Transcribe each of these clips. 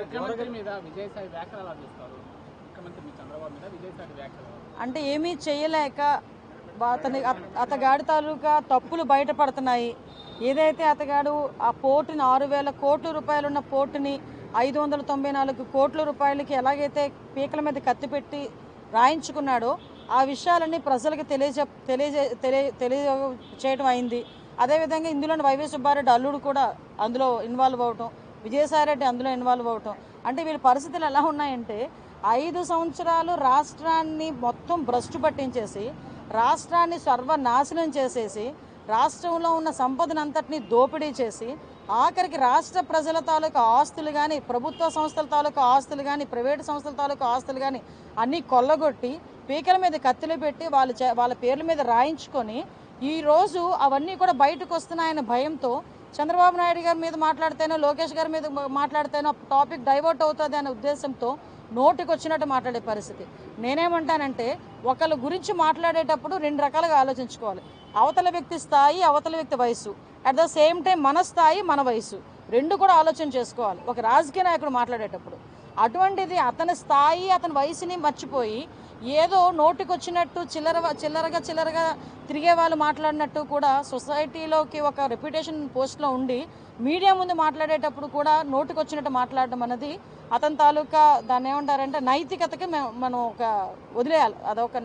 ముఖ్యమంత్రి మీద విజయసాయి వ్యాఖ్యలు ఎలా చూస్తారు? ముఖ్యమంత్రి చంద్రబాబు మీద విజయసాయి వ్యాఖ్యలు అంటే ఏమీ చేయలేక అతగాడి తాలూకా తప్పులు బయటపడుతున్నాయి. ఏదైతే అతగాడు ఆ పోర్టుని 6,000 కోట్ల రూపాయలు ఉన్న పోర్టుని 594 కోట్ల రూపాయలకి ఎలాగైతే పీకల మీద కత్తిపెట్టి రాయించుకున్నాడో ఆ విషయాలన్నీ ప్రజలకు తెలియజేయడం అయింది. అదేవిధంగా ఇందులో వైవి సుబ్బారెడ్డి అల్లుడు కూడా అందులో ఇన్వాల్వ్ అవటం, విజయసాయిరెడ్డి అందులో ఇన్వాల్వ్ అవటం, అంటే వీళ్ళ పరిస్థితులు ఎలా ఉన్నాయంటే 5 సంవత్సరాలు రాష్ట్రాన్ని మొత్తం భ్రష్టు పట్టించేసి రాష్ట్రాన్ని సర్వనాశనం చేసేసి రాష్ట్రంలో ఉన్న సంపదనంతటినీ దోపిడీ చేసి ఆఖరికి రాష్ట్ర ప్రజల తాలూకా ఆస్తులు కానీ, ప్రభుత్వ సంస్థల తాలూకా ఆస్తులు కానీ, ప్రైవేటు సంస్థల తాలూకా ఆస్తులు కానీ అన్నీ కొల్లగొట్టి పీకల మీద కత్తులు పెట్టి వాళ్ళ పేర్ల మీద రాయించుకొని ఈరోజు అవన్నీ కూడా బయటకు వస్తున్నాయన్న భయంతో చంద్రబాబు నాయుడు గారి మీద మాట్లాడితేనో లోకేష్ గారి మీద మాట్లాడితేనో టాపిక్ డైవర్ట్ అవుతుంది అనే ఉద్దేశంతో నోటికి వచ్చినట్టు మాట్లాడే పరిస్థితి. నేనేమంటానంటే ఒకళ్ళ గురించి మాట్లాడేటప్పుడు 2 రకాలుగా ఆలోచించుకోవాలి. అవతల వ్యక్తి స్థాయి, అవతల వ్యక్తి వయసు, అట్ ద సేమ్ టైం మన స్థాయి, మన వయసు, 2 కూడా ఆలోచన చేసుకోవాలి ఒక రాజకీయ నాయకుడు మాట్లాడేటప్పుడు. అటువంటిది అతని స్థాయి, అతని వయసుని మర్చిపోయి ఏదో నోటికి వచ్చినట్టు చిల్లరగా తిరిగే వాళ్ళు మాట్లాడినట్టు కూడా సొసైటీలోకి ఒక రెప్యుటేషన్ పోస్ట్లో ఉండి మీడియా ముందు మాట్లాడేటప్పుడు కూడా నోటికి వచ్చినట్టు మాట్లాడడం అనేది అతని తాలూకా దాన్ని ఏమంటారంటే నైతికతకి మనం ఒక వదిలేయాలి, అదొక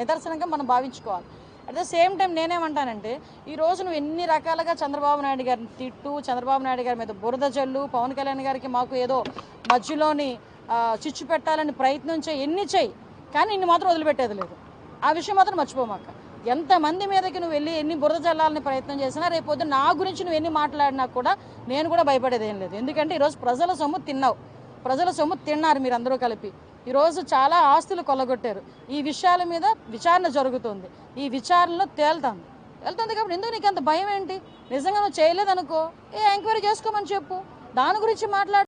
నిదర్శనంగా మనం భావించుకోవాలి. అట్ ద సేమ్ టైం నేనేమంటానంటే ఈరోజు నువ్వు ఎన్ని రకాలుగా చంద్రబాబు నాయుడు గారిని తిట్టు, చంద్రబాబు నాయుడు గారి మీద బురద జల్లు, పవన్ కళ్యాణ్ గారికి మాకు ఏదో మధ్యలోని చిచ్చు పెట్టాలని ప్రయత్నం ఎన్ని చేయి, కానీ ఇన్ని మాత్రం వదిలిపెట్టేది లేదు. ఆ విషయం మాత్రం మర్చిపోమాక. ఎంతమంది మీదకి నువ్వు వెళ్ళి ఎన్ని బురద జల్లాలని ప్రయత్నం చేసినా రేపొద్దు నా గురించి నువ్వు ఎన్ని మాట్లాడినా కూడా నేను కూడా భయపడేది ఏం లేదు. ఎందుకంటే ఈరోజు ప్రజల సొమ్ము తిన్నావు, ప్రజల సొమ్ము తిన్నారు మీరందరూ కలిపి. ఈరోజు చాలా ఆస్తులు కొల్లగొట్టారు. ఈ విషయాల మీద విచారణ జరుగుతుంది, ఈ విచారణలో వెళ్తుంది కాబట్టి ఎందుకు నీకు అంత భయం ఏంటి? నిజంగా నువ్వు చేయలేదనుకో ఎంక్వైరీ చేసుకోమని చెప్పు, దాని గురించి మాట్లాడు.